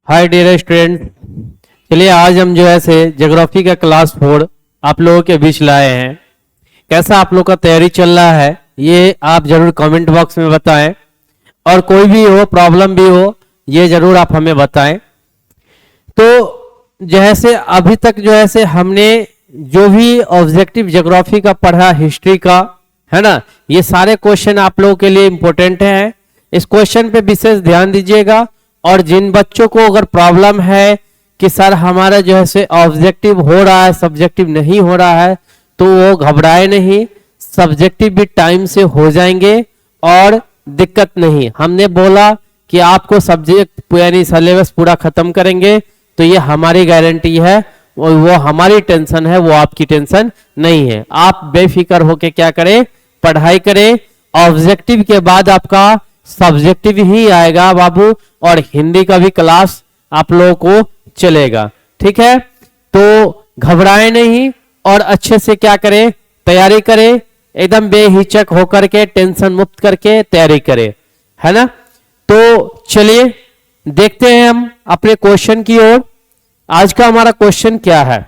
Hi dear student. चलिए आज हम जो है से ज्योग्राफी का क्लास 4 आप लोगों के बीच लाए हैं। कैसा आप लोग का तैयारी चल रहा है ये आप जरूर कमेंट बॉक्स में बताएं, और कोई भी हो प्रॉब्लम भी हो ये जरूर आप हमें बताएं। तो जो है से अभी तक जो है से हमने जो भी ऑब्जेक्टिव ज्योग्राफी का पढ़ा, हिस्ट्री का, है ना, ये सारे क्वेश्चन आप लोगों के लिए इंपॉर्टेंट हैं। इस क्वेश्चन पे विशेष ध्यान दीजिएगा। और जिन बच्चों को अगर प्रॉब्लम है कि सर हमारा जो है से ऑब्जेक्टिव हो रहा है, सब्जेक्टिव नहीं हो रहा है, तो वो घबराए नहीं, सब्जेक्टिव भी टाइम से हो जाएंगे और दिक्कत नहीं। हमने बोला कि आपको सब्जेक्ट यानी सिलेबस पूरा खत्म करेंगे, तो ये हमारी गारंटी है, वो हमारी टेंशन है, वो आपकी टेंशन नहीं है। आप बेफिक्र होके क्या करें, पढ़ाई करें। ऑब्जेक्टिव के बाद आपका सब्जेक्टिव ही आएगा बाबू, और हिंदी का भी क्लास आप लोगों को चलेगा। ठीक है, तो घबराए नहीं और अच्छे से क्या करें, तैयारी करें, एकदम बेहिचक होकर के, टेंशन मुक्त करके तैयारी करें, है ना। तो चलिए देखते हैं हम अपने क्वेश्चन की ओर। आज का हमारा क्वेश्चन क्या है?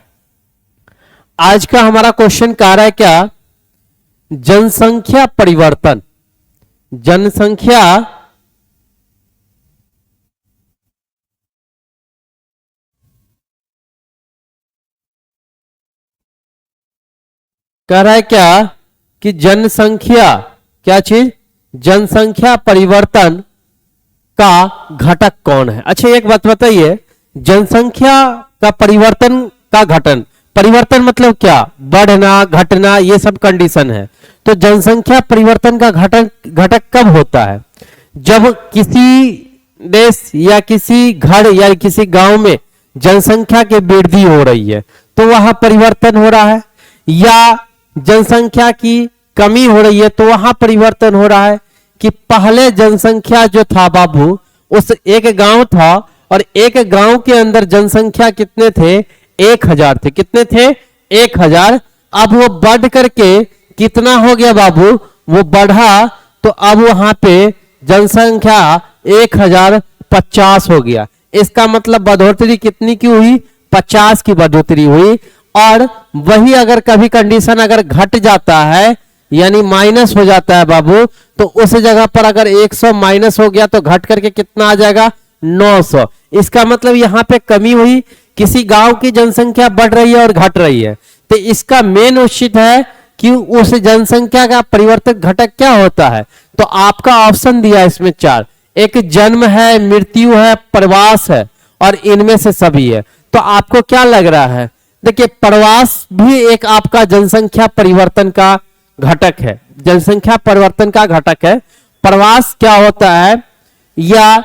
आज का हमारा क्वेश्चन कह रहा है क्या, जनसंख्या परिवर्तन। जनसंख्या कह रहा है क्या कि जनसंख्या, क्या चीज, जनसंख्या परिवर्तन का घटक कौन है। अच्छा एक बात बताइए, जनसंख्या का परिवर्तन का घटन, परिवर्तन मतलब क्या, बढ़ना घटना ये सब कंडीशन है। तो जनसंख्या परिवर्तन का घटक कब होता है? जब किसी देश या किसी घर या किसी गांव में जनसंख्या की वृद्धि हो रही है तो वहां परिवर्तन हो रहा है, या जनसंख्या की कमी हो रही है तो वहां परिवर्तन हो रहा है। कि पहले जनसंख्या जो था बाबू, उस एक गांव था और एक गांव के अंदर जनसंख्या कितने थे, 1000 थे। कितने थे, 1000। अब वो बढ़ करके कितना हो गया बाबू, वो बढ़ा तो अब वहां पे जनसंख्या 1050 हो गया। इसका मतलब बढ़ोतरी कितनी की हुई, 50 की बढ़ोतरी हुई। और वही अगर कभी कंडीशन अगर घट जाता है यानी माइनस हो जाता है बाबू, तो उस जगह पर अगर 100 माइनस हो गया तो घट करके कितना आ जाएगा, 900। इसका मतलब यहाँ पे कमी हुई, किसी गांव की जनसंख्या बढ़ रही है और घट रही है। तो इसका मेन उचित है कि उस जनसंख्या का परिवर्तक घटक क्या होता है। तो आपका ऑप्शन दिया इसमें 4, एक जन्म है, मृत्यु है, प्रवास है, और इनमें से सभी है। तो आपको क्या लग रहा है? देखिए प्रवास भी एक आपका जनसंख्या परिवर्तन का घटक है, जनसंख्या परिवर्तन का घटक है। प्रवास क्या होता है, या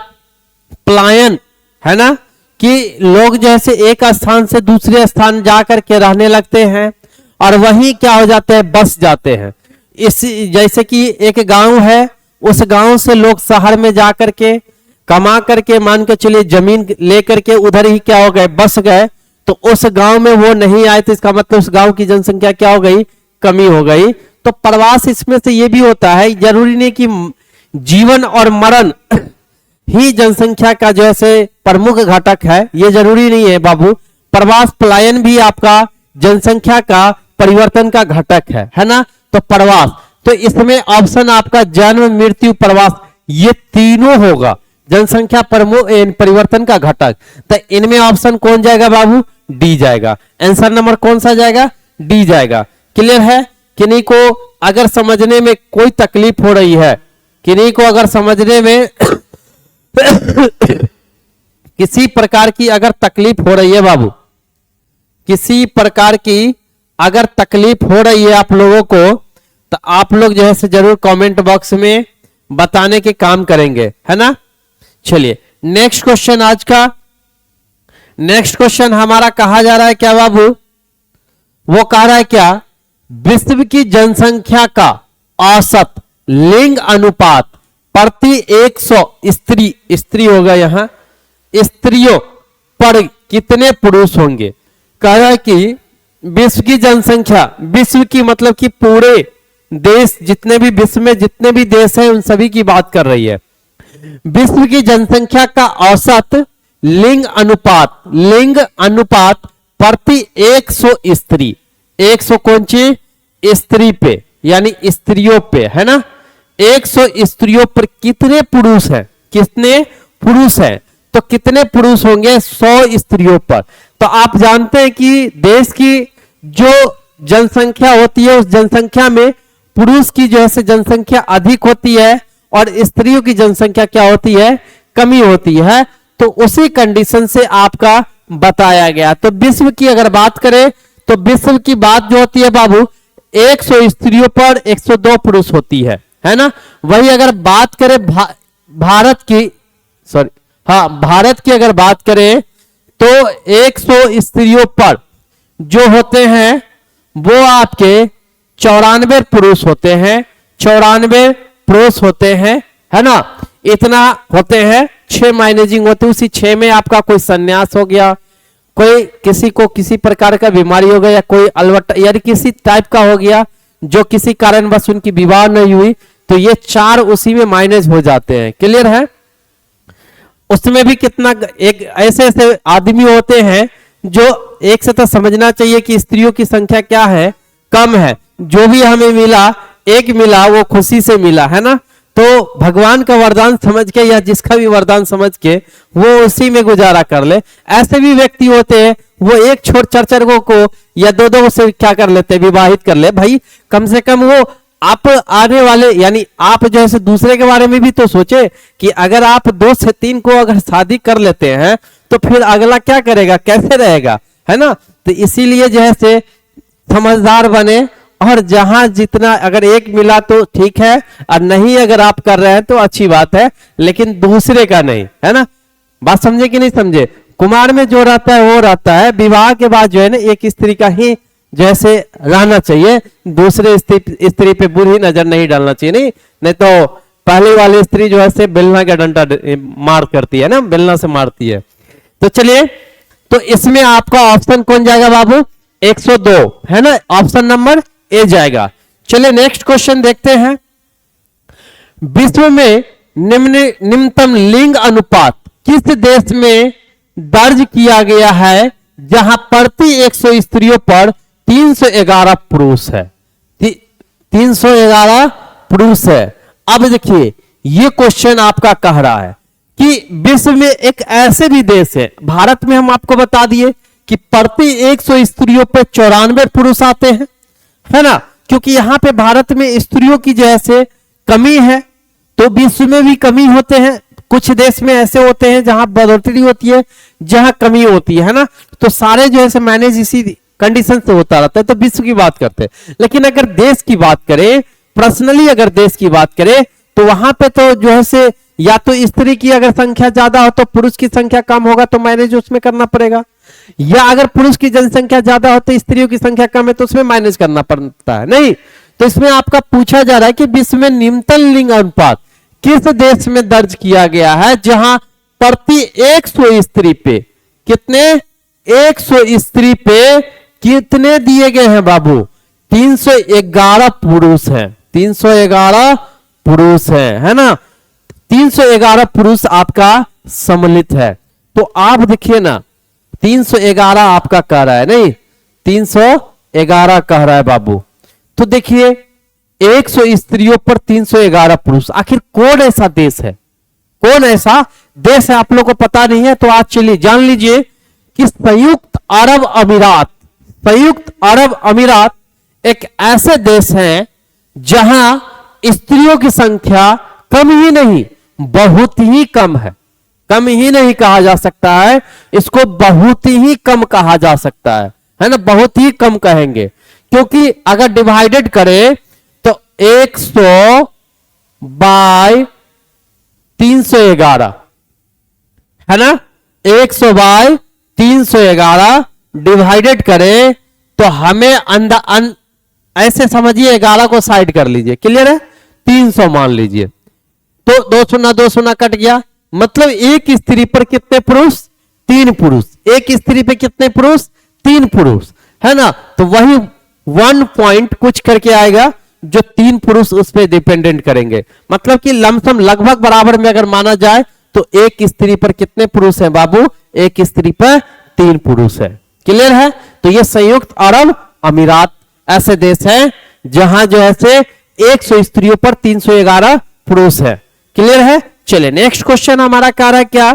पलायन, है ना, कि लोग जैसे एक स्थान से दूसरे स्थान जाकर के रहने लगते हैं और वहीं क्या हो जाते हैं, बस जाते हैं। इस जैसे कि एक गांव है, उस गांव से लोग शहर में जाकर के कमा करके, मान के चलिए जमीन लेकर के उधर ही क्या हो गए, बस गए। तो उस गांव में वो नहीं आए तो इसका मतलब उस गांव की जनसंख्या क्या हो गई, कमी हो गई। तो प्रवास इसमें से ये भी होता है। जरूरी नहीं कि जीवन और मरण ही जनसंख्या का जो है प्रमुख घटक है, ये जरूरी नहीं है बाबू। प्रवास पलायन भी आपका जनसंख्या का परिवर्तन का घटक है ना। तो प्रवास, तो इसमें ऑप्शन आपका जन्म, मृत्यु, प्रवास, ये तीनों होगा जनसंख्या प्रमुख परिवर्तन का घटक। तो इनमें ऑप्शन कौन जाएगा बाबू, डी जाएगा। आंसर नंबर कौन सा जाएगा, डी जाएगा। क्लियर है? किन्हीं को अगर समझने में कोई तकलीफ हो रही है, किन्हीं को अगर समझने में किसी प्रकार की अगर तकलीफ हो रही है बाबू, किसी प्रकार की अगर तकलीफ हो रही है आप लोगों को, तो आप लोग जो है जरूर कमेंट बॉक्स में बताने के काम करेंगे, है ना। चलिए नेक्स्ट क्वेश्चन, आज का नेक्स्ट क्वेश्चन हमारा कहा जा रहा है क्या बाबू, वो कह रहा है क्या, विश्व की जनसंख्या का औसत लिंग अनुपात प्रति 100 स्त्री, स्त्री होगा यहां, स्त्रियों पर कितने पुरुष होंगे। कह रहा है कि विश्व की जनसंख्या, विश्व की मतलब कि पूरे देश, जितने भी विश्व में जितने भी देश हैं उन सभी की बात कर रही है। विश्व की जनसंख्या का औसत लिंग अनुपात प्रति 100 स्त्री, 100 कौन सी स्त्री पे यानी स्त्रियों पे, है ना। 100 स्त्रियों पर कितने पुरुष हैं, कितने पुरुष हैं, तो कितने पुरुष होंगे 100 स्त्रियों पर। तो आप जानते हैं कि देश की जो जनसंख्या होती है उस जनसंख्या में पुरुष की जो है जनसंख्या अधिक होती है और स्त्रियों की जनसंख्या क्या होती है, कमी होती है। तो उसी कंडीशन से आपका बताया गया। तो विश्व की अगर बात करें तो विश्व की बात जो होती है बाबू 100 स्त्रियों पर 102 पुरुष होती है ना। वही अगर बात करें भारत की, सॉरी हाँ, भारत की अगर बात करें तो 100 स्त्रियों पर जो होते हैं वो आपके 94 पुरुष होते हैं, 94 पुरुष होते हैं, है ना। इतना होते हैं, 6 मैनेजिंग होते, उसी 6 में आपका कोई संन्यास हो गया, कोई किसी को किसी प्रकार का बीमारी हो गया, या कोई अलवट यानी किसी टाइप का हो गया जो किसी कारणवश उनकी विवाह नहीं हुई, तो ये 4 उसी में माइनस हो जाते हैं। क्लियर है। उसमें भी कितना, एक ऐसे ऐसे आदमी होते हैं जो एक से तो समझना चाहिए कि स्त्रियों की संख्या क्या है, कम है। जो भी हमें मिला, एक मिला, वो खुशी से मिला, है ना। तो भगवान का वरदान समझ के या जिसका भी वरदान समझ के वो उसी में गुजारा कर ले। ऐसे भी व्यक्ति होते हैं वो एक छोट चरचरगों को या दो से क्या कर लेते, विवाहित कर ले। भाई कम से कम वो आप आने वाले यानी आप जो है दूसरे के बारे में भी तो सोचे कि अगर आप 2 से 3 को अगर शादी कर लेते हैं तो फिर अगला क्या करेगा, कैसे रहेगा, है ना। तो इसीलिए जो है समझदार बने, और जहां जितना अगर एक मिला तो ठीक है, और नहीं अगर आप कर रहे हैं तो अच्छी बात है, लेकिन दूसरे का नहीं, है ना। बात समझे कि नहीं समझे। कुमार में जो रहता है वो रहता है, विवाह के बाद जो है ना एक स्त्री का ही जैसे रहना चाहिए, दूसरे स्त्री पे बुरी नजर नहीं डालना चाहिए। नहीं तो पहले वाली स्त्री जो है बेलना का डंडा मार करती है ना, बेलना से मारती है। तो चलिए, तो इसमें आपका ऑप्शन कौन जाएगा बाबू, 102, है ना। ऑप्शन नंबर ए जाएगा। चलिए नेक्स्ट क्वेश्चन देखते हैं। विश्व में निम्नतम लिंग अनुपात किस देश में दर्ज किया गया है जहां प्रति 100 स्त्रियों पर 311 पुरुष है, 311 पुरुष है। अब देखिए ये क्वेश्चन आपका कह रहा है कि विश्व में एक ऐसे भी देश है, भारत में हम आपको बता दिए कि प्रति 100 स्त्रियों पर 94 पुरुष आते हैं, है ना। क्योंकि यहां पे भारत में स्त्रियों की जैसे कमी है तो विश्व में भी कमी होते हैं। कुछ देश में ऐसे होते हैं जहां बढ़ोतरी होती है, जहां कमी होती है ना। तो सारे जो है मैनेज इसी कंडीशन से होता रहता है। तो विश्व की बात करते हैं, लेकिन अगर देश की बात करें, पर्सनली अगर देश की बात करें तो वहां पे तो जो है या तो स्त्री की अगर संख्या ज्यादा हो तो पुरुष की संख्या कम होगा, तो मैनेज उसमें करना पड़ेगा, या अगर पुरुष की जनसंख्या ज्यादा हो तो स्त्रियों की संख्या कम है तो उसमें मैनेज करना पड़ता है। नहीं, तो इसमें आपका पूछा जा रहा है कि विश्व में निम्नतम लिंग अनुपात किस देश में दर्ज किया गया है जहां प्रति 100 स्त्री पे कितने, 100 स्त्री पे कितने दिए गए हैं बाबू, 311 पुरुष हैं, 311 पुरुष है ना। 311 पुरुष आपका सम्मिलित है। तो आप देखिए ना 311 आपका कह रहा है, नहीं 311 कह रहा है बाबू। तो देखिए 100 स्त्रियों पर 311 पुरुष, आखिर कौन ऐसा देश है, कौन ऐसा देश है आप लोग को पता नहीं है। तो आज चलिए जान लीजिए कि संयुक्त अरब अमीरात, संयुक्त अरब अमीरात एक ऐसे देश हैं जहां स्त्रियों की संख्या कम ही नहीं, बहुत ही कम है। कम ही नहीं कहा जा सकता है, इसको बहुत ही कम कहा जा सकता है ना, बहुत ही कम कहेंगे। क्योंकि अगर डिवाइडेड करें तो 100 बाय 311 है ना, 100 बाय 311 डिवाइडेड करें तो हमें ऐसे समझिए 11 को साइड कर लीजिए, क्लियर है, 300 मान लीजिए। तो 2 शून्य कट गया, मतलब एक स्त्री पर कितने पुरुष, 3 पुरुष, एक स्त्री पे कितने पुरुष, 3 पुरुष, है ना। तो वही 1 पॉइंट कुछ करके आएगा जो 3 पुरुष उस पर डिपेंडेंट करेंगे। मतलब कि लमसम लगभग बराबर में अगर माना जाए तो एक स्त्री पर कितने पुरुष हैं बाबू? एक स्त्री पर 3 पुरुष है। क्लियर है? तो ये संयुक्त अरब अमीरात ऐसे देश हैं जहां जो है से 100 स्त्रियों पर 311 पुरुष है। क्लियर है? चलिए नेक्स्ट क्वेश्चन हमारा क्या है, क्या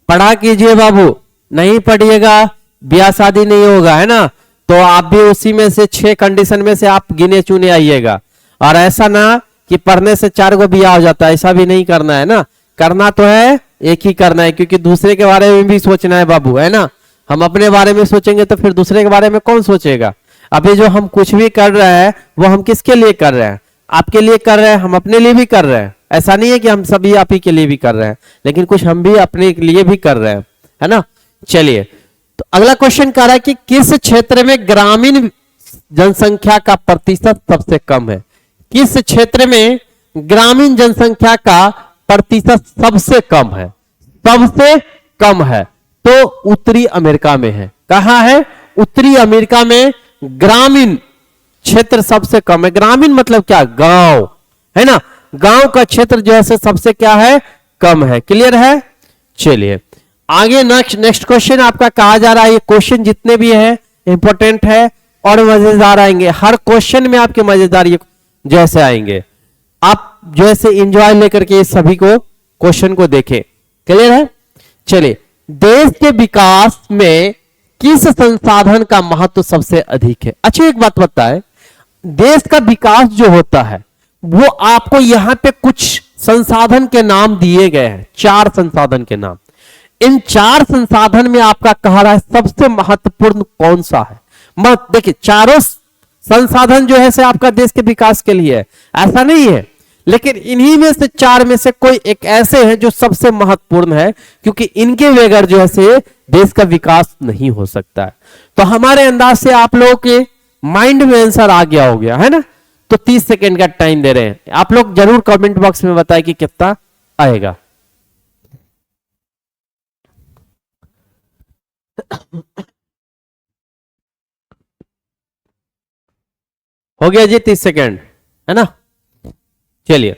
पढ़ा कीजिए बाबू, नहीं पढ़िएगा ब्याह शादी नहीं होगा, है ना? तो आप भी उसी में से 6 कंडीशन में से आप गिने चुने आइएगा। और ऐसा ना कि पढ़ने से 4 को ब्याह हो जाता है, ऐसा भी नहीं करना है ना। करना तो है एक ही करना है, क्योंकि दूसरे के बारे में भी सोचना है बाबू, है ना। हम अपने बारे में सोचेंगे तो फिर दूसरे के बारे में कौन सोचेगा। अभी जो हम कुछ भी कर रहे हैं वो हम किसके लिए कर रहे हैं? आपके लिए कर रहे हैं, हम अपने लिए भी कर रहे हैं। ऐसा नहीं है कि हम सभी आप ही के लिए भी कर रहे हैं, लेकिन कुछ हम भी अपने लिए भी कर रहे हैं, है ना। चलिए तो अगला क्वेश्चन कह रहा है कि किस क्षेत्र में ग्रामीण जनसंख्या का प्रतिशत सबसे कम है? किस क्षेत्र में ग्रामीण जनसंख्या का प्रतिशत सबसे कम है? सबसे कम है तो उत्तरी अमेरिका में है। कहां है? उत्तरी अमेरिका में ग्रामीण क्षेत्र सबसे कम है। ग्रामीण मतलब क्या? गांव, है ना। गांव का क्षेत्र जो है सबसे क्या है? कम है। क्लियर है? चलिए आगे नेक्स्ट क्वेश्चन आपका कहा जा रहा है। ये क्वेश्चन जितने भी है इंपॉर्टेंट है और मजेदार आएंगे। हर क्वेश्चन में आपके मजेदार ये जैसे आएंगे, आप जैसे एंजॉय लेकर के सभी को क्वेश्चन को देखें। क्लियर है? चलिए देश के विकास में किस संसाधन का महत्व सबसे अधिक है? अच्छा एक बात बताए, देश का विकास जो होता है वो आपको यहां पे कुछ संसाधन के नाम दिए गए हैं, 4 संसाधन के नाम। इन 4 संसाधन में आपका कह रहा है सबसे महत्वपूर्ण कौन सा है? मत देखिए, चारों संसाधन जो है से आपका देश के विकास के लिए है, ऐसा नहीं है, लेकिन इन्हीं में से 4 में से कोई एक ऐसे हैं जो सबसे महत्वपूर्ण है, क्योंकि इनके बगैर जो है से देश का विकास नहीं हो सकता है। तो हमारे अंदाज से आप लोगों के माइंड में आंसर आ गया हो गया, है ना। तो 30 सेकेंड का टाइम दे रहे हैं, आप लोग जरूर कमेंट बॉक्स में बताएं कि कितना आएगा। हो गया जी 30 सेकेंड, है ना। चलिए,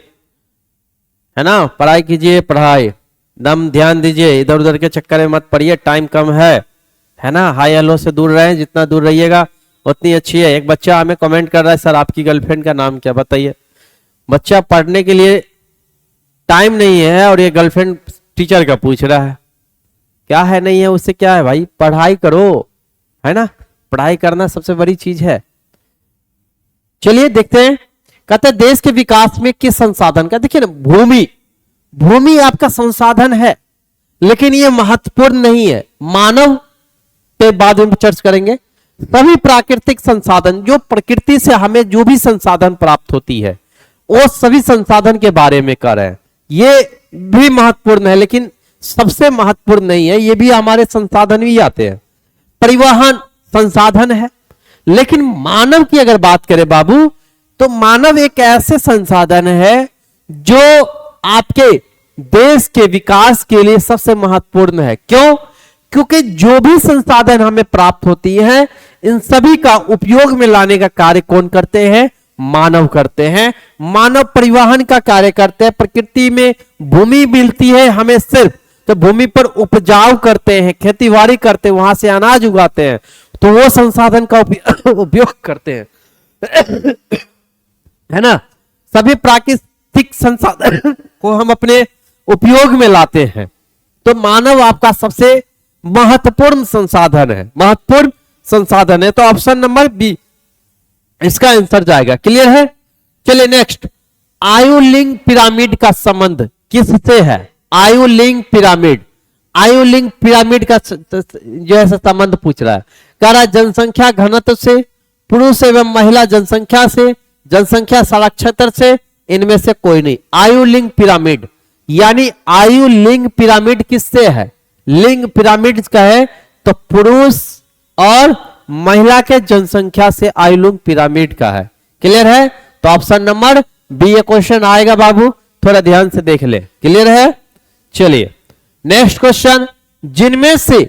है ना, पढ़ाई कीजिए, पढ़ाई दम ध्यान दीजिए, इधर उधर के चक्कर में मत पड़िए, टाइम कम है ना। हाई हेलो से दूर रहें, जितना दूर रहिएगा उतनी अच्छी है। एक बच्चा हमें कमेंट कर रहा है, सर आपकी गर्लफ्रेंड का नाम क्या, बताइए। बच्चा पढ़ने के लिए टाइम नहीं है और ये गर्लफ्रेंड टीचर का पूछ रहा है, क्या है नहीं है उससे क्या है भाई, पढ़ाई करो, है ना। पढ़ाई करना सबसे बड़ी चीज है। चलिए देखते हैं, कहते हैं देश के विकास में किस संसाधन का, देखिए ना, भूमि आपका संसाधन है, लेकिन यह महत्वपूर्ण नहीं है। मानव पे बाद में चर्चा करेंगे। सभी प्राकृतिक संसाधन, जो प्रकृति से हमें जो भी संसाधन प्राप्त होती है, वो सभी संसाधन के बारे में कर रहे हैं। ये भी महत्वपूर्ण है, लेकिन सबसे महत्वपूर्ण नहीं है। ये भी हमारे संसाधन भी आते हैं। परिवहन संसाधन है, लेकिन मानव की अगर बात करें बाबू, तो मानव एक ऐसे संसाधन है जो आपके देश के विकास के लिए सबसे महत्वपूर्ण है। क्यों? क्योंकि जो भी संसाधन हमें प्राप्त होती है, इन सभी का उपयोग में लाने का कार्य कौन करते हैं? मानव करते हैं। मानव परिवहन का कार्य करते हैं। प्रकृति में भूमि मिलती है हमें सिर्फ, तो भूमि पर उपजाऊ करते हैं, खेतीबाड़ी करते हैं, वहां से अनाज उगाते हैं, तो वो संसाधन का उपयोग करते हैं, है ना। सभी प्राकृतिक संसाधन को हम अपने उपयोग में लाते हैं। तो मानव आपका सबसे महत्वपूर्ण संसाधन है, महत्वपूर्ण संसाधन है। तो ऑप्शन नंबर बी इसका आंसर जाएगा। क्लियर है? चलिए नेक्स्ट, आयुलिंग पिरामिड का संबंध किससे है? आयुलिंग पिरामिड, आयुलिंग पिरामिड का जो है संबंध पूछ रहा है। कह रहा है जनसंख्या घनत्व से, पुरुष एवं महिला जनसंख्या से, जनसंख्या साक्षरता से, इनमें से कोई नहीं। आयुलिंग पिरामिड यानी आयुलिंग पिरामिड किससे है? लिंग पिरामिड का है, तो पुरुष और महिला के जनसंख्या से आयुलिंग पिरामिड का है। क्लियर है? तो ऑप्शन नंबर बी ये क्वेश्चन आएगा बाबू, थोड़ा ध्यान से देख ले। क्लियर है? चलिए नेक्स्ट क्वेश्चन, जिनमें से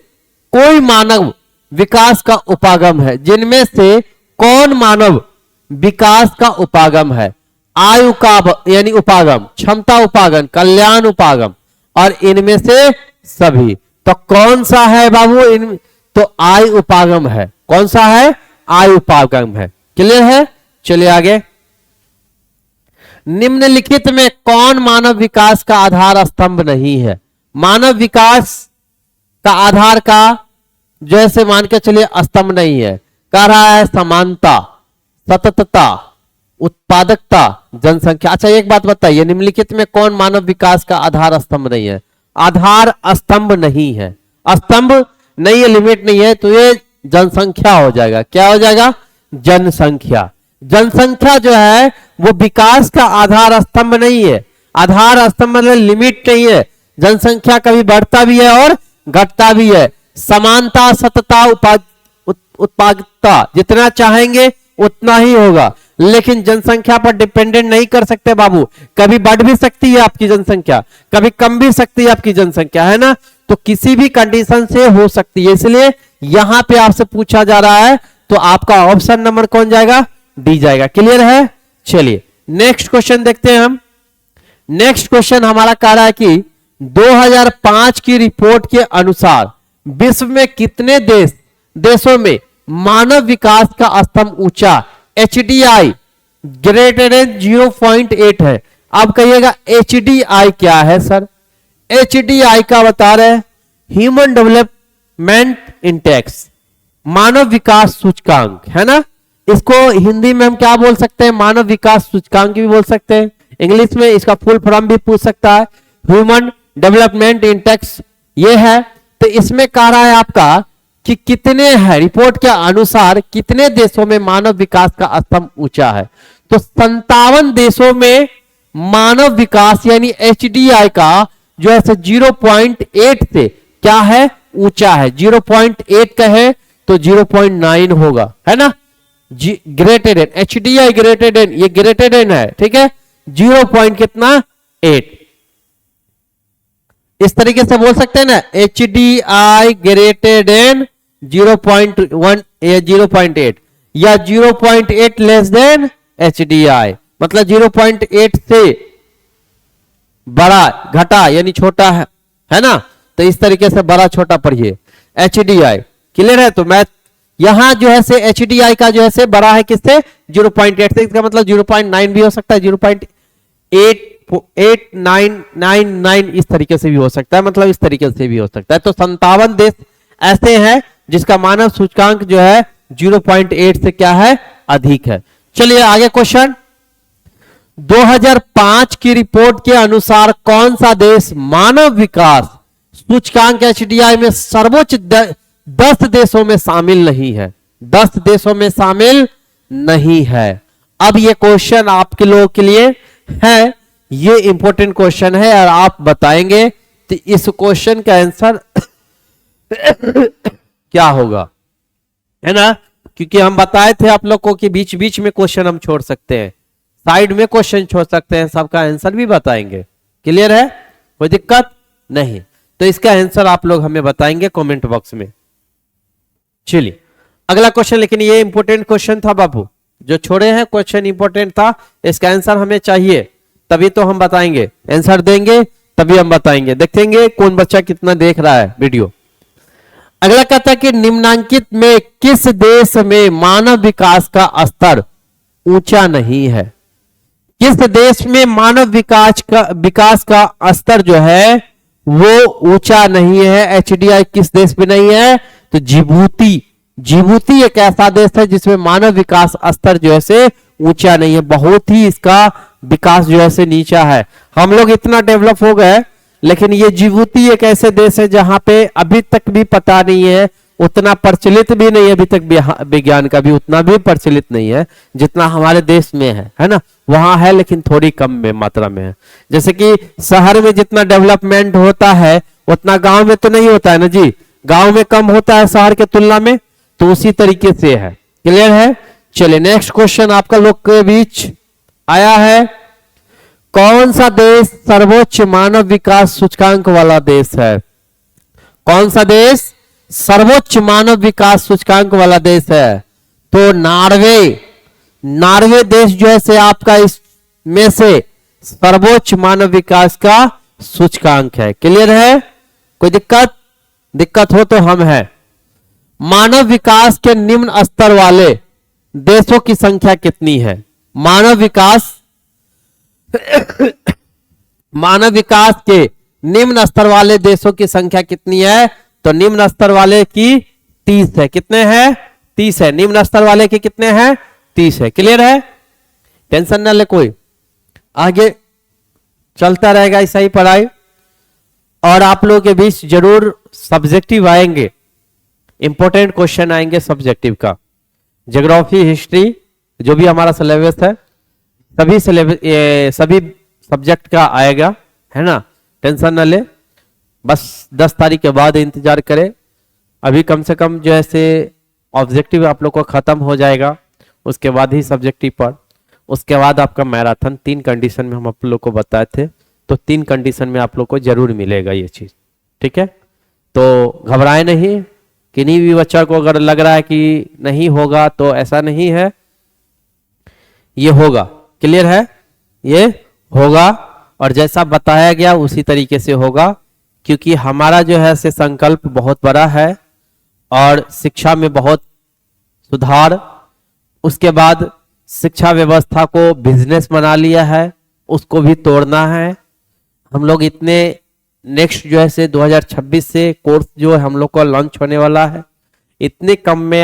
कोई मानव विकास का उपागम है, जिनमें से कौन मानव विकास का उपागम है? आय यानी उपागम, क्षमता उपागम, कल्याण उपागम, और इनमें से सभी। तो कौन सा है बाबू? इन तो आय उपागम है। कौन सा है? आय उपागम है। क्लियर है? चलिए आगे। निम्नलिखित में कौन मानव विकास का आधार स्तंभ नहीं है? मानव विकास का आधार का जैसे मान के चलिए स्तंभ नहीं है। कह रहा है समानता, सततता, उत्पादकता, जनसंख्या। अच्छा एक बात बताइए, निम्नलिखित में कौन मानव विकास का आधार स्तंभ नहीं है? आधार स्तंभ नहीं है, स्तंभ नहीं है, लिमिट नहीं है, तो ये जनसंख्या हो जाएगा। क्या हो जाएगा? जनसंख्या। जनसंख्या जो है वो विकास का आधार स्तंभ नहीं है। आधार स्तंभ मतलब लिमिट नहीं है। जनसंख्या कभी बढ़ता भी है और घटता भी है। समानता, सतता, उत्पादकता, जितना चाहेंगे उतना ही होगा, लेकिन जनसंख्या पर डिपेंडेंट नहीं कर सकते बाबू। कभी बढ़ भी सकती है आपकी जनसंख्या, कभी कम भी सकती है आपकी जनसंख्या, है ना। तो किसी भी कंडीशन से हो सकती है, इसलिए यहां पे आपसे पूछा जा रहा है, तो आपका ऑप्शन नंबर कौन जाएगा? डी जाएगा। क्लियर है? चलिए नेक्स्ट क्वेश्चन देखते हैं हम। नेक्स्ट क्वेश्चन हमारा कह रहा है कि 2005 की रिपोर्ट के अनुसार विश्व में कितने देशों में मानव विकास का स्तंभ ऊंचा HDI ग्रेटर देन 0.8 है? अब कहिएगा HDI क्या है सर? HDI का बता रहे ह्यूमन डेवलपमेंट इंडेक्स, मानव विकास सूचकांक, है ना। इसको हिंदी में हम क्या बोल सकते हैं? मानव विकास सूचकांक भी बोल सकते हैं। इंग्लिश में इसका फुल फॉर्म भी पूछ सकता है, ह्यूमन डेवलपमेंट इंडेक्स ये है। तो इसमें कह रहा है आपका कि कितने है, रिपोर्ट के अनुसार कितने देशों में मानव विकास का स्तंभ ऊंचा है? तो 57 देशों में मानव विकास यानी HDI का जो है 0.8 से क्या है? ऊंचा है। 0.8 का है तो 0.9 होगा, है ना। Greater than, HDI greater than, ये ग्रेटर देन है, ठीक है। 0. कितना? 8। इस तरीके से बोल सकते हैं ना, HDI ग्रेटर देन 0.1 या 0.8 या 0.8 लेस देन HDI, मतलब 0.8 से बड़ा, घटा यानी छोटा है ना। तो इस तरीके से बड़ा छोटा पढ़िए HDI। क्लियर है? तो मैं यहां जो है से HDI का जो है से बड़ा है किससे? 0.8 से। इसका मतलब 0.9 भी हो सकता है, 0.8999 इस तरीके से भी हो सकता है, मतलब इस तरीके से भी हो सकता है। तो 57 देश ऐसे हैं जिसका मानव सूचकांक जो है 0.8 से क्या है? अधिक है। चलिए आगे क्वेश्चन। 2005 की रिपोर्ट के अनुसार कौन सा देश मानव विकास सूचकांक HDI में सर्वोच्च 10 देशों में शामिल नहीं है? 10 देशों में शामिल नहीं है। अब ये क्वेश्चन आपके लोगों के लिए है, ये इंपॉर्टेंट क्वेश्चन है और आप बताएंगे तो इस क्वेश्चन का आंसर क्या होगा, है ना। क्योंकि हम बताए थे आप लोग को कि बीच बीच में क्वेश्चन हम छोड़ सकते हैं, साइड में क्वेश्चन छोड़ सकते हैं, सबका आंसर भी बताएंगे। क्लियर है? कोई दिक्कत नहीं। तो इसका आंसर आप लोग हमें बताएंगे कमेंट बॉक्स में। चलिए अगला क्वेश्चन, लेकिन ये इंपॉर्टेंट क्वेश्चन था बाबू, जो छोड़े हैं क्वेश्चन इंपॉर्टेंट था, इसका आंसर हमें चाहिए तभी तो हम बताएंगे, आंसर देंगे तभी हम बताएंगे। देखेंगे कौन बच्चा कितना देख रहा है वीडियो। अगला कहता है कि निम्नांकित में किस देश में मानव विकास का स्तर ऊंचा नहीं है? किस देश में मानव विकास का स्तर जो है वो ऊंचा नहीं है? HDI किस देश में नहीं है? तो जिबूती एक ऐसा देश है जिसमें मानव विकास स्तर जो है से ऊंचा नहीं है, बहुत ही इसका विकास जो है से नीचा है। हम लोग इतना डेवलप हो गए, लेकिन ये जिबूती एक ऐसे देश है जहां पे अभी तक भी पता नहीं है, उतना प्रचलित भी नहीं है, अभी तक विज्ञान का भी उतना भी प्रचलित नहीं है जितना हमारे देश में है ना। वहां है लेकिन थोड़ी कम में मात्रा में है। जैसे कि शहर में जितना डेवलपमेंट होता है उतना गांव में तो नहीं होता है ना जी, गांव में कम होता है शहर के तुलना में, तो उसी तरीके से है। क्लियर है? चलिए नेक्स्ट क्वेश्चन आपका लोग के बीच आया है, कौन सा देश सर्वोच्च मानव विकास सूचकांक वाला देश है? कौन सा देश सर्वोच्च मानव विकास सूचकांक वाला देश है? तो नॉर्वे देश जो है से आपका इस में से सर्वोच्च मानव विकास का सूचकांक है। क्लियर है? कोई दिक्कत हो तो हम हैं। मानव विकास के निम्न स्तर वाले देशों की संख्या कितनी है? मानव विकास के निम्न स्तर वाले देशों की संख्या कितनी है? तो निम्न स्तर वाले की 30 है। कितने हैं? 30 है। निम्न स्तर वाले के कितने हैं? 30 है। क्लियर है? टेंशन ना ले कोई, आगे चलता रहेगा ऐसा ही पढ़ाई। और आप लोगों के बीच जरूर सब्जेक्टिव आएंगे, इंपॉर्टेंट क्वेश्चन आएंगे सब्जेक्टिव का। ज्योग्राफी, हिस्ट्री, जो भी हमारा सिलेबस है, सभी सब्जेक्ट का आएगा, है ना? टेंशन ना ले, बस 10 तारीख के बाद इंतजार करें। अभी कम से कम जो है से ऑब्जेक्टिव आप लोग को खत्म हो जाएगा, उसके बाद ही सब्जेक्टिव पर, उसके बाद आपका मैराथन। 3 कंडीशन में हम आप लोग को बताए थे, तो 3 कंडीशन में आप लोग को जरूर मिलेगा ये चीज। ठीक है? तो घबराए नहीं। किन्हीं भी बच्चा को अगर लग रहा है कि नहीं होगा, तो ऐसा नहीं है, ये होगा। क्लियर है? ये होगा, और जैसा बताया गया उसी तरीके से होगा, क्योंकि हमारा जो है से संकल्प बहुत बड़ा है, और शिक्षा में बहुत सुधार, उसके बाद शिक्षा व्यवस्था को बिजनेस बना लिया है, उसको भी तोड़ना है। हम लोग इतने नेक्स्ट जो है से 2026 से कोर्स जो है हम लोग का लॉन्च होने वाला है, इतने कम में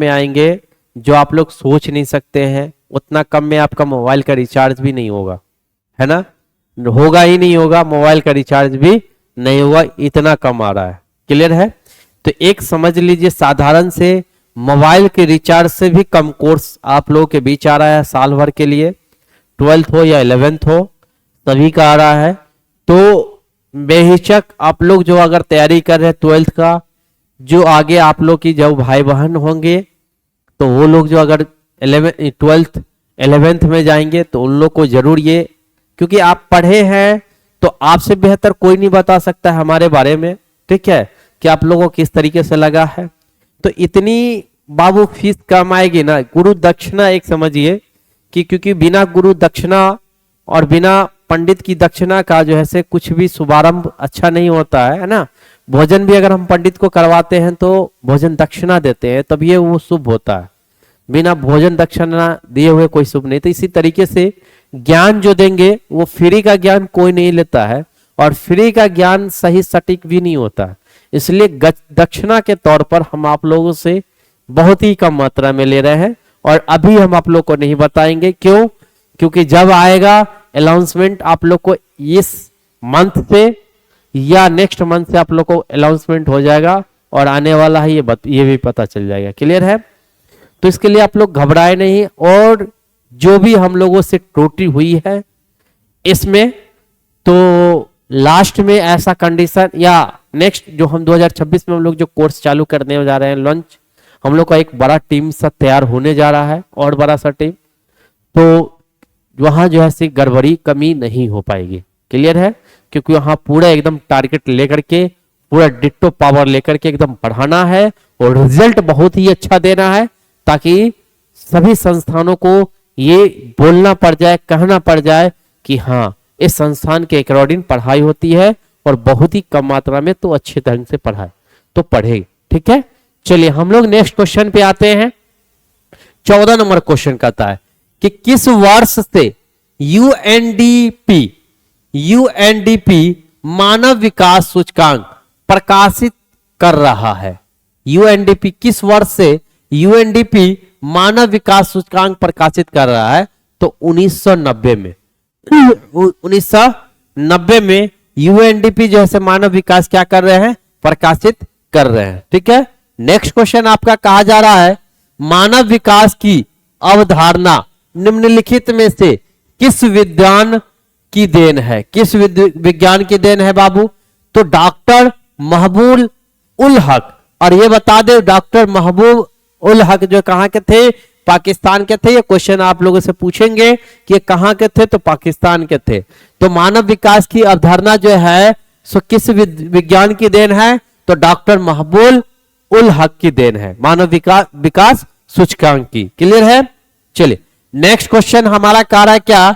आएंगे जो आप लोग सोच नहीं सकते हैं। उतना कम में आपका मोबाइल का रिचार्ज भी नहीं होगा, है ना? होगा ही नहीं होगा, मोबाइल का रिचार्ज भी नहीं होगा, इतना कम आ रहा है। क्लियर है? तो एक समझ लीजिए, साधारण से मोबाइल के रिचार्ज से भी कम कोर्स आप लोगों के बीच आ रहा है साल भर के लिए। 12th हो या 11th हो, सभी का आ रहा है। तो बेहिचक आप लोग जो अगर तैयारी कर रहे हैं 12th का, जो आगे आप लोग की जो भाई बहन होंगे, तो वो लोग जो अगर 12th 11th में जाएंगे, तो उन लोग को जरूर ये, क्योंकि आप पढ़े हैं तो आपसे बेहतर कोई नहीं बता सकता है हमारे बारे में। ठीक है? कि आप लोगों को किस तरीके से लगा है। तो इतनी बाबू फीस कम आएगी ना, गुरु दक्षिणा एक समझिए कि, क्योंकि बिना गुरु दक्षिणा और बिना पंडित की दक्षिणा का जो है से कुछ भी शुभारंभ अच्छा नहीं होता है ना? भोजन भी अगर हम पंडित को करवाते हैं तो भोजन दक्षिणा देते हैं, तब ये वो शुभ होता है। बिना भोजन दक्षिणा दिए हुए कोई शुभ नहीं। तो इसी तरीके से ज्ञान जो देंगे, वो फ्री का ज्ञान कोई नहीं लेता है, और फ्री का ज्ञान सही सटीक भी नहीं होता है। इसलिए दक्षिणा के तौर पर हम आप लोगों से बहुत ही कम मात्रा में ले रहे हैं, और अभी हम आप लोग को नहीं बताएंगे। क्यों? क्योंकि जब आएगा अनाउंसमेंट, आप लोग को इस मंथ से या नेक्स्ट मंथ से आप लोग को अनाउंसमेंट हो जाएगा, और आने वाला है ये भी पता चल जाएगा। क्लियर है? तो इसके लिए आप लोग घबराए नहीं, और जो भी हम लोगों से त्रुटि हुई है इसमें, तो लास्ट में ऐसा कंडीशन या नेक्स्ट जो हम 2026 में हम लोग जो कोर्स चालू करने जा रहे हैं लॉन्च, हम लोग का एक बड़ा टीम सा तैयार होने जा रहा है, और बड़ा सा टीम, तो वहां जो है से गड़बड़ी कमी नहीं हो पाएगी। क्लियर है? क्योंकि वहां पूरा एकदम टारगेट लेकर के, पूरा डिट्टो पावर लेकर के एकदम बढ़ाना है, और रिजल्ट बहुत ही अच्छा देना है, ताकि सभी संस्थानों को ये बोलना पड़ जाए, कहना पड़ जाए कि हाँ, इस संस्थान के अकॉर्डिंग पढ़ाई होती है, और बहुत ही कम मात्रा में तो अच्छे ढंग से पढ़ाए तो पढ़े। ठीक है? चलिए हम लोग नेक्स्ट क्वेश्चन पे आते हैं। 14 नंबर क्वेश्चन कहता है कि किस वर्ष से यूएनडीपी मानव विकास सूचकांक प्रकाशित कर रहा है? यूएनडीपी किस वर्ष से यूएनडीपी मानव विकास सूचकांक प्रकाशित कर रहा है? तो 1990 में। 1990 में यूएनडीपी जो है मानव विकास क्या कर रहे हैं? प्रकाशित कर रहे हैं। ठीक है? नेक्स्ट क्वेश्चन आपका कहा जा रहा है, मानव विकास की अवधारणा निम्नलिखित में से किस विद्वान की देन है? किस विज्ञान की देन है बाबू? तो डॉक्टर महबूब उल हक। और ये बता दे, डॉक्टर महबूब उल हक जो कहां के थे? पाकिस्तान के थे। ये क्वेश्चन आप लोगों से पूछेंगे कि ये कहां के थे, तो पाकिस्तान के थे। तो मानव विकास की अवधारणा जो है सो किस विज्ञान की देन है? तो डॉक्टर महबूब उल हक की देन है, मानव विकास सूचकांक की। क्लियर है? चलिए नेक्स्ट क्वेश्चन हमारा कह रहा है क्या,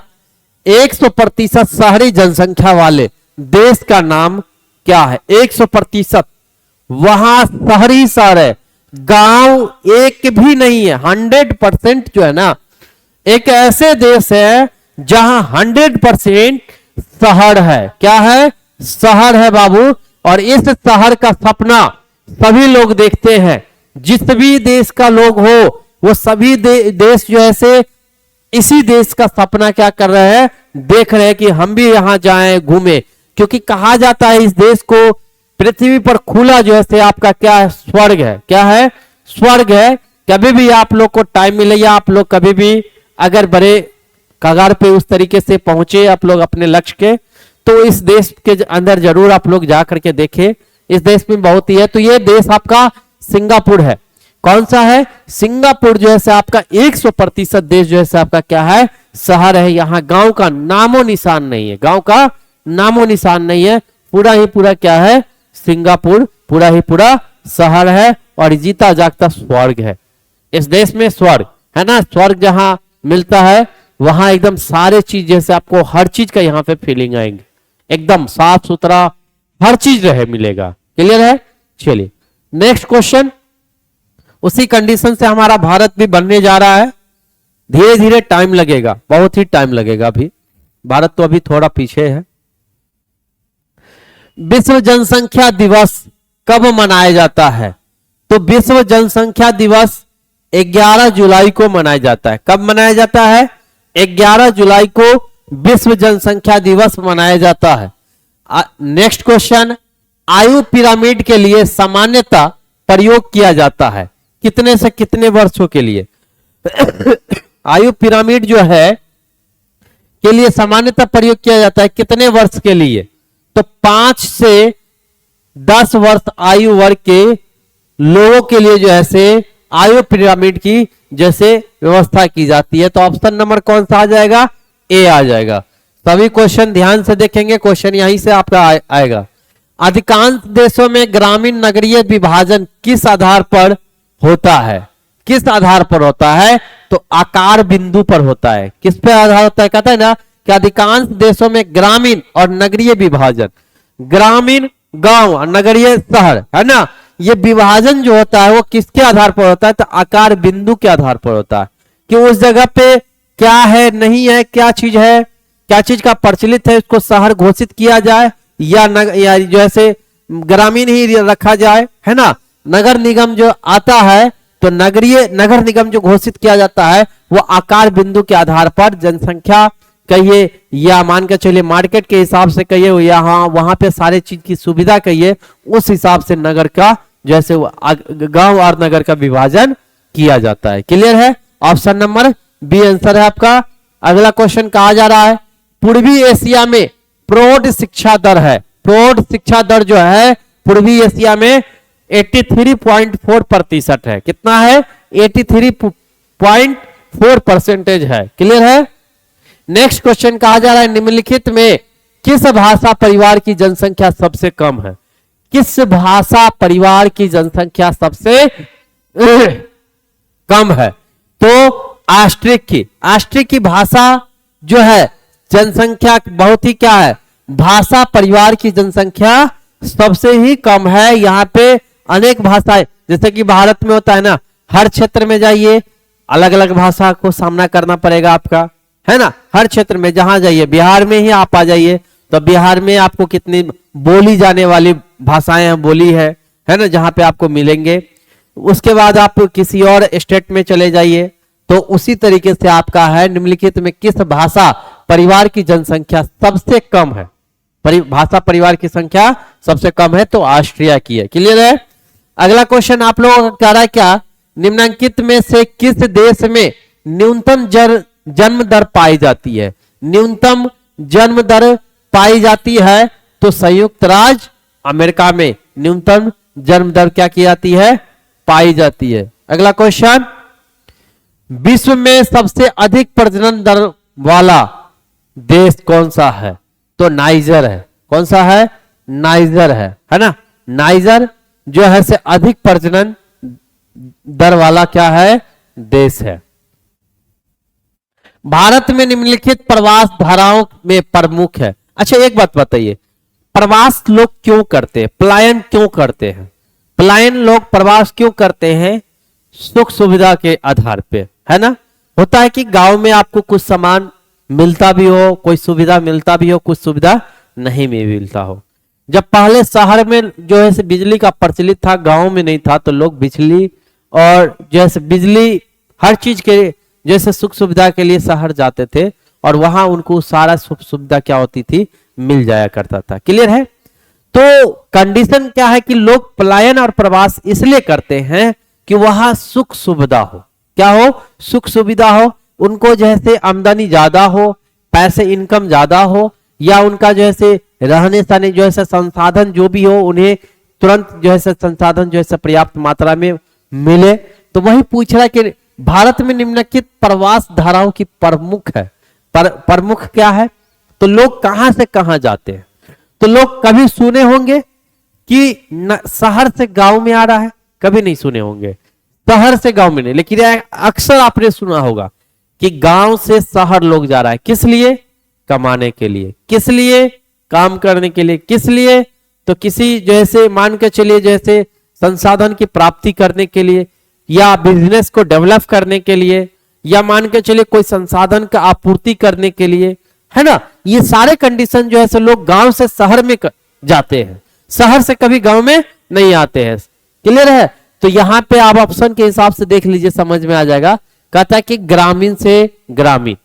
100% शहरी जनसंख्या वाले देश का नाम क्या है? 100% वहां शहरी शहर है, गांव एक भी नहीं है। 100% जो है ना, एक ऐसे देश है जहां 100% शहर है। क्या है? शहर है बाबू। और इस शहर का सपना सभी लोग देखते हैं। जिस भी देश का लोग हो वो सभी देश जो है से इसी देश का सपना क्या कर रहे हैं, देख रहे हैं कि हम भी यहां जाएं, घूमें। क्योंकि कहा जाता है इस देश को पृथ्वी पर खुला जो है से आपका क्या है, स्वर्ग है। क्या है? स्वर्ग है। कभी भी आप लोग को टाइम मिले या आप लोग कभी भी अगर बड़े कगार पे उस तरीके से पहुंचे आप लोग अपने लक्ष्य के, तो इस देश के अंदर जरूर आप लोग जा करके देखें। इस देश में बहुत ही है। तो ये देश आपका सिंगापुर है। कौन सा है? सिंगापुर जो है आपका 100% देश जो है आपका क्या है, शहर है। यहाँ गांव का नामो निशान नहीं है, गांव का नामो निशान नहीं है। पूरा ही पूरा क्या है, सिंगापुर पूरा ही पूरा शहर है और जीता जागता स्वर्ग है। इस देश में स्वर्ग है ना, स्वर्ग जहां मिलता है वहां एकदम सारे चीज जैसे आपको हर चीज का यहाँ पे फीलिंग आएंगे, एकदम साफ सुथरा हर चीज रहे मिलेगा। क्लियर है? चलिए नेक्स्ट क्वेश्चन। उसी कंडीशन से हमारा भारत भी बनने जा रहा है। धीरे धीरे टाइम लगेगा, बहुत ही टाइम लगेगा। अभी भारत तो अभी थोड़ा पीछे है। विश्व जनसंख्या दिवस कब मनाया जाता है? तो विश्व जनसंख्या दिवस 11 जुलाई को मनाया जाता है। कब मनाया जाता है? 11 जुलाई को विश्व जनसंख्या दिवस मनाया जाता है। नेक्स्ट क्वेश्चन, आयु पिरामिड के लिए सामान्यतः प्रयोग किया जाता है कितने से कितने वर्षों के लिए? आयु पिरामिड जो है के लिए सामान्यतः प्रयोग किया जाता है कितने वर्ष के लिए? तो 5 से 10 वर्ष आयु वर्ग के लोगों के लिए जो है से आयु पिरामिड की जैसे व्यवस्था की जाती है। तो ऑप्शन नंबर कौन सा आ जाएगा? ए आ जाएगा। सभी क्वेश्चन ध्यान से देखेंगे, क्वेश्चन यहीं से आपका आएगा। अधिकांश देशों में ग्रामीण नगरीय विभाजन किस आधार पर होता है? किस आधार पर होता है? तो आकार बिंदु पर होता है। किस पे आधार होता है? कहता है ना कि अधिकांश देशों में ग्रामीण और नगरीय विभाजन, ग्रामीण गांव और नगरीय शहर है ना, ये विभाजन जो होता है वो किसके आधार पर होता है? तो आकार बिंदु के आधार पर होता है कि उस जगह पे क्या है, नहीं है, क्या चीज है, क्या चीज का प्रचलित है, उसको शहर घोषित किया जाए या जो है ग्रामीण ही रखा जाए, है ना। नगर निगम जो आता है तो नगर निगम जो घोषित किया जाता है वो आकार बिंदु के आधार पर, जनसंख्या कहिए या मान के चलिए मार्केट के हिसाब से कहिए या वहां पे सारे चीज की सुविधा कहिए, उस हिसाब से नगर का जैसे गांव और नगर का विभाजन किया जाता है। क्लियर है? ऑप्शन नंबर बी आंसर है आपका। अगला क्वेश्चन कहा जा रहा है, पूर्वी एशिया में प्रौढ़ शिक्षा दर है, प्रौढ़ शिक्षा दर जो है पूर्वी एशिया में 83.4% है। कितना है? 83.4% है। क्लियर है? नेक्स्ट क्वेश्चन कहा जा रहा है, निम्नलिखित में किस भाषा परिवार की जनसंख्या सबसे कम है? किस भाषा परिवार की जनसंख्या सबसे कम है? तो ऑस्ट्रिक की भाषा जो है जनसंख्या बहुत ही क्या है, भाषा परिवार की जनसंख्या सबसे ही कम है। यहाँ पे अनेक भाषाएं, जैसे कि भारत में होता है ना, हर क्षेत्र में जाइए अलग अलग भाषा को सामना करना पड़ेगा आपका, है ना। हर क्षेत्र में जहां जाइए, बिहार में ही आप आ जाइए तो बिहार में आपको कितनी बोली जाने वाली भाषाएं बोली है ना, जहां पे आपको मिलेंगे। उसके बाद आप किसी और स्टेट में चले जाइए तो उसी तरीके से आपका है, निम्नलिखित में किस भाषा परिवार की जनसंख्या सबसे कम है? भाषा परिवार की संख्या सबसे कम है तो ऑस्ट्रिया की है। क्लियर है? अगला क्वेश्चन आप लोगों का कह रहा है क्या, निम्नलिखित में से किस देश में न्यूनतम जन्म दर पाई जाती है? न्यूनतम जन्म दर पाई जाती है तो संयुक्त राज्य अमेरिका में न्यूनतम जन्म दर क्या की जाती है? पाई जाती है। अगला क्वेश्चन, विश्व में सबसे अधिक प्रजनन दर वाला देश कौन सा है? तो नाइजर है। कौन सा है? नाइजर है ना। नाइजर जो है से अधिक प्रजनन दर वाला क्या है? देश है। भारत में निम्नलिखित प्रवास धाराओं में प्रमुख है। अच्छा एक बात बताइए, प्रवास लोग क्यों करते हैं, पलायन क्यों करते हैं? पलायन लोग प्रवास क्यों करते हैं? सुख सुविधा के आधार पे, है ना। होता है कि गांव में आपको कुछ सामान मिलता भी हो, कोई सुविधा मिलता भी हो, कुछ सुविधा नहीं भी मिलता हो। जब पहले शहर में जो है बिजली का प्रचलित था, गांव में नहीं था, तो लोग बिजली और जैसे बिजली हर चीज के जैसे सुख सुविधा के लिए शहर जाते थे और वहां उनको सारा सुख सुविधा क्या होती थी, मिल जाया करता था। क्लियर है। तो कंडीशन क्या है कि लोग पलायन और प्रवास इसलिए करते हैं कि वहां सुख सुविधा हो। क्या हो? सुख सुविधा हो। उनको जैसे आमदनी ज्यादा हो, पैसे इनकम ज्यादा हो, या उनका जैसे रहने सहने जो है संसाधन जो भी हो उन्हें तुरंत जो है संसाधन जो है पर्याप्त मात्रा में मिले। तो वही पूछ रहा है कि भारत में निम्नलिखित प्रवास धाराओं की प्रमुख है, प्रमुख क्या है? तो लोग कहां से कहां जाते हैं? तो लोग कभी सुने होंगे कि शहर से गांव में आ रहा है, कभी नहीं सुने होंगे। शहर से गांव में नहीं, लेकिन अक्सर आपने सुना होगा कि गांव से शहर लोग जा रहा है। किस लिए? कमाने के लिए। किस लिए? काम करने के लिए। किस लिए? तो किसी जैसे मान के चलिए जैसे संसाधन की प्राप्ति करने के लिए, या बिजनेस को डेवलप करने के लिए, या मान के चलिए कोई संसाधन का आपूर्ति करने के लिए, है ना। ये सारे कंडीशन जो है लोग गांव से शहर में जाते हैं, शहर से कभी गांव में नहीं आते हैं। क्लियर है। तो यहां पे आप ऑप्शन के हिसाब से देख लीजिए, समझ में आ जाएगा। कहता है कि ग्रामीण से ग्रामीण,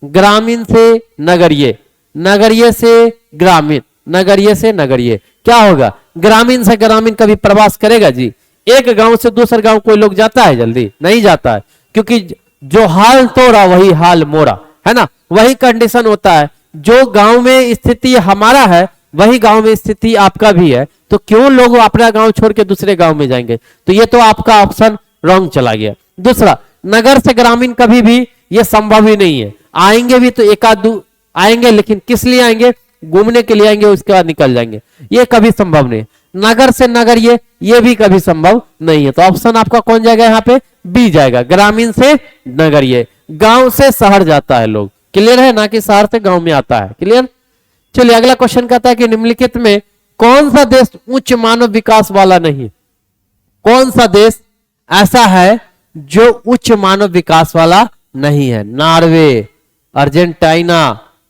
ग्रामीण से नगरीय, नगरीय से ग्रामीण, नगरीय से नगरीय। क्या होगा? ग्रामीण से ग्रामीण कभी प्रवास करेगा जी? एक गांव से दूसरे गांव कोई लोग जाता है? जल्दी नहीं जाता है, क्योंकि जो हाल तोड़ा वही हाल मोड़ा, है ना। वही कंडीशन होता है। जो गांव में स्थिति हमारा है वही गांव में स्थिति आपका भी है, तो क्यों लोग अपना गांव छोड़ के दूसरे गांव में जाएंगे? तो ये तो आपका ऑप्शन रॉन्ग चला गया। दूसरा, नगर से ग्रामीण कभी भी ये संभव ही नहीं है। आएंगे भी तो एक आध आएंगे, लेकिन किस लिए आएंगे? घूमने के लिए आएंगे, उसके बाद निकल जाएंगे। ये कभी संभव नहीं। नगर से नगर ये भी कभी संभव नहीं है। तो ऑप्शन आपका कौन जाएगा? यहाँ पे बी जाएगा, ग्रामीण से नगरीय। गांव से शहर जाता है लोग। क्लियर है ना, कि शहर से गांव में आता है। क्लियर। चलिए अगला क्वेश्चन कहता है कि निम्नलिखित में कौन सा देश उच्च मानव विकास वाला नहीं? कौन सा देश ऐसा है जो उच्च मानव विकास वाला नहीं है? नॉर्वे, अर्जेंटीना,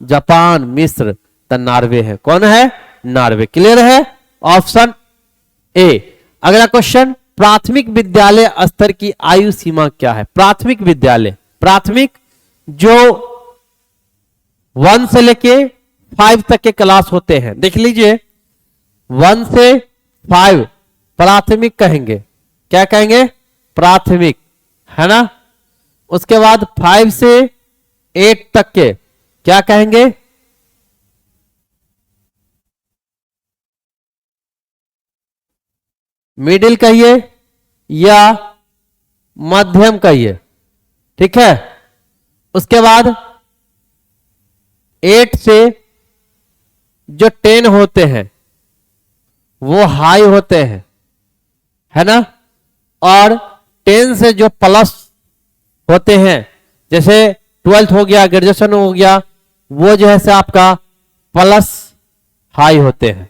जापान, मिस्र। तो नॉर्वे है। कौन है? नॉर्वे। क्लियर है। Option A. अगला क्वेश्चन, प्राथमिक विद्यालय स्तर की आयु सीमा क्या है? प्राथमिक विद्यालय, प्राथमिक जो 1 से लेके 5 तक के क्लास होते हैं, देख लीजिए 1 से 5 प्राथमिक कहेंगे। क्या कहेंगे? प्राथमिक, है ना। उसके बाद 5 से 8 तक के क्या कहेंगे? मिडिल कहिए या मध्यम कहिए, ठीक है। उसके बाद 8 से जो 10 होते हैं वो हाई होते हैं, है ना। और 10 से जो प्लस होते हैं, जैसे 12th हो गया, ग्रेजुएशन हो गया, वो जो है से आपका प्लस हाई होते हैं,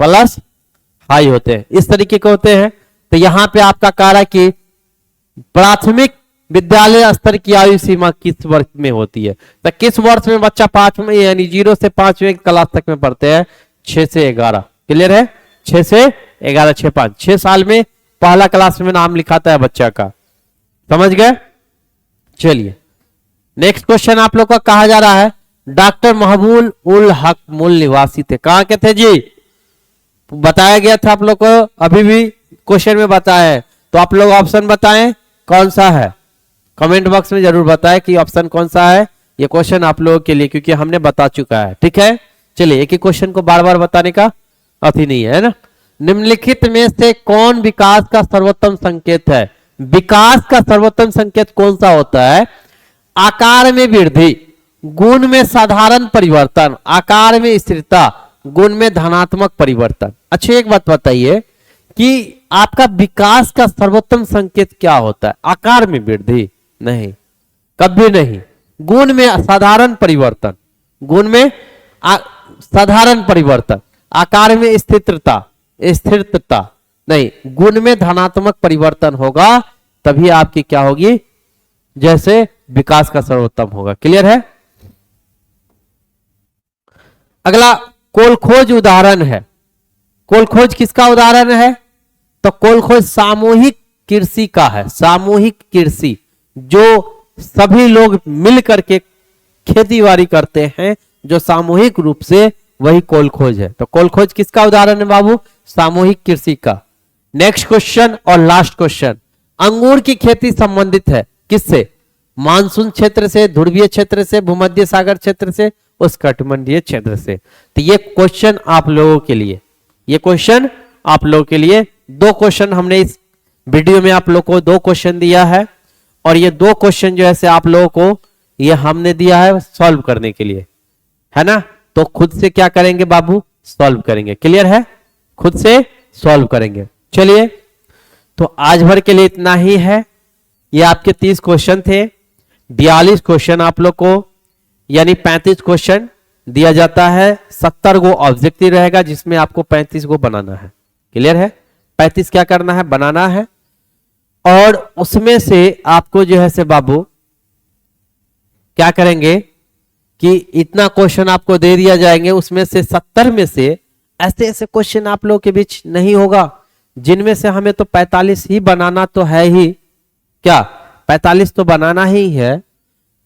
प्लस हाई होते हैं, इस तरीके के होते हैं। तो यहां पे आपका कह रहा है कि प्राथमिक विद्यालय स्तर की आयु सीमा किस वर्ष में होती है? तो किस वर्ष में बच्चा 5वें यानी 0 से 5वें क्लास तक में पढ़ते हैं? 6 से 11। क्लियर है। 6 से 11, 6 5, 6 साल में पहला क्लास में नाम लिखाता है बच्चा का। समझ गए। चलिए नेक्स्ट क्वेश्चन आप लोग का कहा जा रहा है, डॉक्टर महबूल उल हक मूल निवासी थे। कहां के थे जी? बताया गया था आप लोग को, अभी भी क्वेश्चन में बताया है। तो आप लोग ऑप्शन बताएं कौन सा है, कमेंट बॉक्स में जरूर बताएं कि ऑप्शन कौन सा है। ये क्वेश्चन आप लोगों के लिए, क्योंकि हमने बता चुका है, ठीक है। चलिए एक ही क्वेश्चन को बार बार बताने का अति नहीं है ना। निम्नलिखित में से कौन विकास का सर्वोत्तम संकेत है? विकास का सर्वोत्तम संकेत कौन सा होता है? आकार में वृद्धि, गुण में साधारण परिवर्तन, आकार में स्थिरता, गुण में धनात्मक परिवर्तन। अच्छा एक बात बताइए कि आपका विकास का सर्वोत्तम संकेत क्या होता है? आकार में वृद्धि नहीं, कभी नहीं। गुण में साधारण परिवर्तन, गुण में साधारण परिवर्तन, आकार में स्थिरता, स्थिरता नहीं, गुण में धनात्मक परिवर्तन होगा तभी आपकी क्या होगी, जैसे विकास का सर्वोत्तम होगा। क्लियर है। अगला कोलखोज उदाहरण है। कोलखोज किसका उदाहरण है, तो कोलखोज सामूहिक कृषि का है। सामूहिक कृषि जो सभी लोग मिल करके खेती करते हैं, जो सामूहिक रूप से, वही कोलखोज है। तो कोलखोज किसका उदाहरण है बाबू, सामूहिक कृषि का। नेक्स्ट क्वेश्चन और लास्ट क्वेश्चन, अंगूर की खेती संबंधित है किससे, मानसून क्षेत्र से, ध्रुवीय क्षेत्र से, भूमध्य सागर क्षेत्र से, उष्णकटिबंधीय क्षेत्र से। तो ये क्वेश्चन आप लोगों के लिए, ये क्वेश्चन आप लोगों के लिए, दो क्वेश्चन हमने इस वीडियो में आप लोगों को दो क्वेश्चन दिया है, और ये दो क्वेश्चन जो है आप लोगों को ये हमने दिया है सॉल्व करने के लिए, है ना। तो खुद से क्या करेंगे बाबू, सॉल्व करेंगे। क्लियर है, खुद से सॉल्व करेंगे। चलिए, तो आज भर के लिए इतना ही है। ये आपके 30 क्वेश्चन थे, 42 क्वेश्चन आप लोग को, यानी 35 क्वेश्चन दिया जाता है, 70 को ऑब्जेक्टिव रहेगा जिसमें आपको 35 को बनाना है। क्लियर है, 35 क्या करना है, बनाना है। और उसमें से आपको जो है से बाबू क्या करेंगे कि इतना क्वेश्चन आपको दे दिया जाएंगे, उसमें से 70 में से ऐसे ऐसे क्वेश्चन आप लोगों के बीच नहीं होगा जिनमें से हमें तो 45 ही बनाना तो है ही, क्या 45 तो बनाना ही है।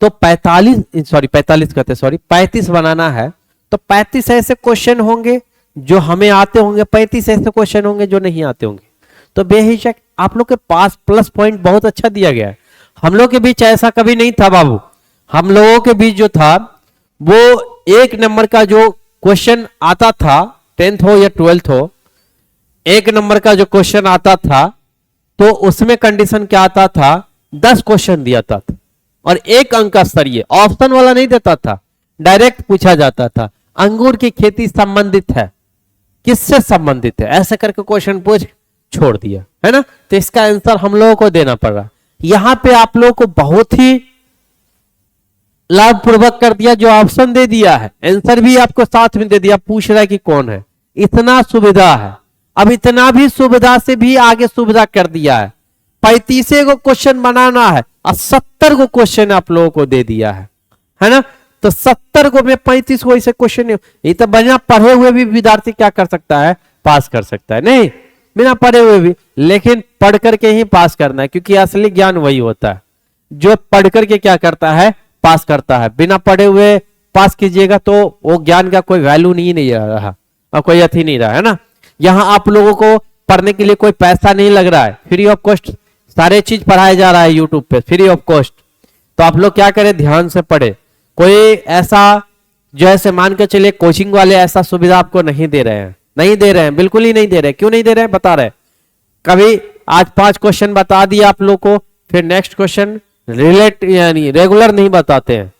तो 35 बनाना है, तो 35 ऐसे क्वेश्चन होंगे जो हमें आते होंगे, 35 ऐसे क्वेश्चन होंगे जो नहीं आते होंगे। तो बेहिचक आप लोग के पास प्लस पॉइंट बहुत अच्छा दिया गया है। हम लोग के बीच ऐसा कभी नहीं था बाबू, हम लोगों के बीच जो था वो 1 नंबर का जो क्वेश्चन आता था, 10th हो या 12th हो, 1 नंबर का जो क्वेश्चन आता था तो उसमें कंडीशन क्या आता था, 10 क्वेश्चन दिया था और 1 अंक का स्तरीय, ऑप्शन वाला नहीं देता था, डायरेक्ट पूछा जाता था अंगूर की खेती संबंधित है, किससे संबंधित है, ऐसे करके क्वेश्चन पूछ छोड़ दिया, है ना। तो इसका आंसर हम लोगों को देना पड़ रहा। यहां पे आप लोगों को बहुत ही लाभपूर्वक कर दिया, जो ऑप्शन दे दिया है, आंसर भी आपको साथ में दे दिया, पूछ रहा है कि कौन है। इतना सुविधा है, अब इतना भी सुविधा से भी आगे सुविधा कर दिया है। 35 को क्वेश्चन बनाना है और 70 को क्वेश्चन आप लोगों को दे दिया है ना। तो 70 को में 35 को ऐसे क्वेश्चन नहीं, ये तो बिना पढ़े हुए भी विद्यार्थी क्या कर सकता है, पास कर सकता है, नहीं बिना पढ़े हुए भी, लेकिन पढ़ करके ही पास करना है, क्योंकि असली ज्ञान वही होता है जो पढ़ करके क्या करता है, पास करता है। बिना पढ़े हुए पास कीजिएगा तो वो ज्ञान का कोई वैल्यू नहीं रहा और कोई अथी नहीं रहा, है ना। यहाँ आप लोगों को पढ़ने के लिए कोई पैसा नहीं लग रहा है, फ्री ऑफ कॉस्ट सारे चीज पढ़ाया जा रहा है यूट्यूब पे, फ्री ऑफ कॉस्ट। तो आप लोग क्या करें, ध्यान से पढ़े। कोई ऐसा जैसे मान के चलिए कोचिंग वाले ऐसा सुविधा आपको नहीं दे रहे हैं, नहीं दे रहे हैं, बिल्कुल ही नहीं दे रहे। क्यों नहीं दे रहे हैं, बता रहे। कभी आज 5 क्वेश्चन बता दिया आप लोग को, फिर नेक्स्ट क्वेश्चन रिलेट यानी रेगुलर नहीं बताते हैं,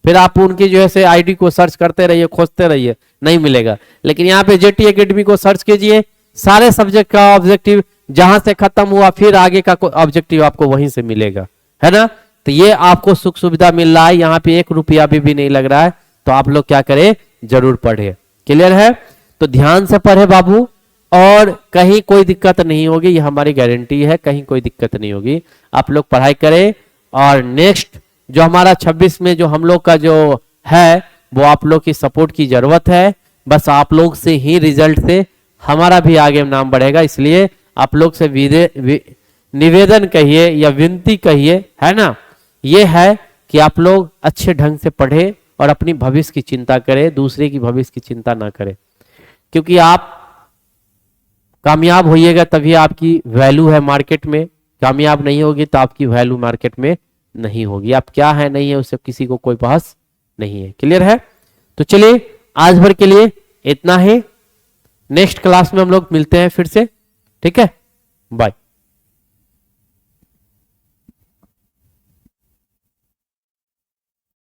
फिर आप उनकी जो है आईडी को सर्च करते रहिए, खोजते रहिए, नहीं मिलेगा। लेकिन यहाँ पे जेटी एकेडमी को सर्च कीजिए, सारे सब्जेक्ट का ऑब्जेक्टिव जहां से खत्म हुआ फिर आगे का ऑब्जेक्टिव आपको वहीं से मिलेगा, है ना। तो ये आपको सुख सुविधा मिल रहा है, यहाँ पे 1 रुपया भी नहीं लग रहा है। तो आप लोग क्या करें, जरूर पढ़े। क्लियर है, तो ध्यान से पढ़े बाबू, और कहीं कोई दिक्कत नहीं होगी, ये हमारी गारंटी है, कहीं कोई दिक्कत नहीं होगी। आप लोग पढ़ाई करें, और नेक्स्ट जो हमारा 26 में जो हम लोग का जो है वो आप लोग की सपोर्ट की जरूरत है। बस आप लोग से ही रिजल्ट से हमारा भी आगे नाम बढ़ेगा, इसलिए आप लोग से निवेदन कहिए या विनती कहिए, है ना, ये है कि आप लोग अच्छे ढंग से पढ़े और अपनी भविष्य की चिंता करें, दूसरे की भविष्य की चिंता ना करें। क्योंकि आप कामयाब होइएगा तभी आपकी वैल्यू है मार्केट में, कामयाब नहीं होगी तो आपकी वैल्यू मार्केट में नहीं होगी। आप क्या है नहीं है उससे किसी को कोई बहस नहीं है। क्लियर है, तो चलिए आज भर के लिए इतना ही। नेक्स्ट क्लास में हम लोग मिलते हैं फिर से, ठीक है, बाय।